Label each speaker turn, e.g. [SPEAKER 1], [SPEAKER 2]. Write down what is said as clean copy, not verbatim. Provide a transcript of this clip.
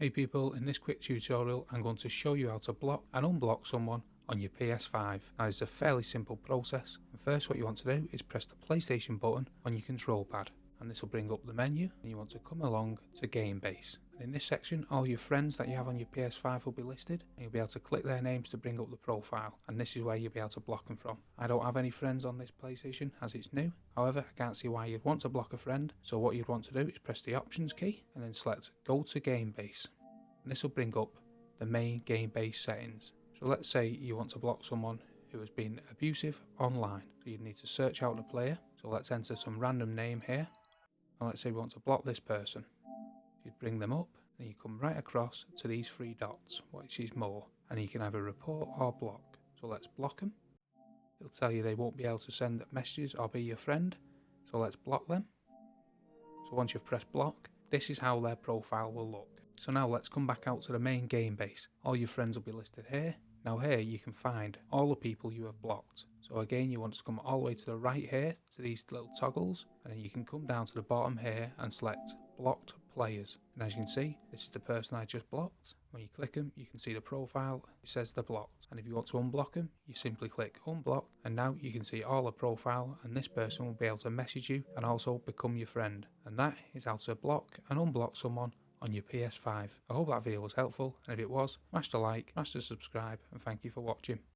[SPEAKER 1] Hey people, in this quick tutorial I'm going to show you how to block and unblock someone on your PS5. Now it's a fairly simple process. And first what you want to do is press the PlayStation button on your control pad, and this will bring up the menu, and you want to come along to Game Base. And in this section all your friends that you have on your PS5 will be listed, and you'll be able to click their names to bring up the profile, and this is where you'll be able to block them from. I don't have any friends on this PlayStation as it's new, however I can't see why you'd want to block a friend, so what you'd want to do is press the options key and then select go to Game Base. And this will bring up the main Game Base settings. So let's say you want to block someone who has been abusive online. So you'd need to search out the player. So let's enter some random name here. And let's say we want to block this person. You'd bring them up, and you come right across to these three dots, which is more. And you can either report or block. So let's block them. It'll tell you they won't be able to send messages or be your friend. So let's block them. So once you've pressed block, this is how their profile will look. So now let's come back out to the main Game Base. All your friends will be listed here. Now here you can find all the people you have blocked. So again you want to come all the way to the right here to these little toggles, and then you can come down to the bottom here and select blocked players. And as you can see, this is the person I just blocked. When you click them you can see the profile, it says they're blocked. And if you want to unblock them you simply click unblock, and now you can see all the profile, and this person will be able to message you and also become your friend. And that is how to block and unblock someone on your PS5. I hope that video was helpful, and if it was, smash the like, smash the subscribe, and thank you for watching.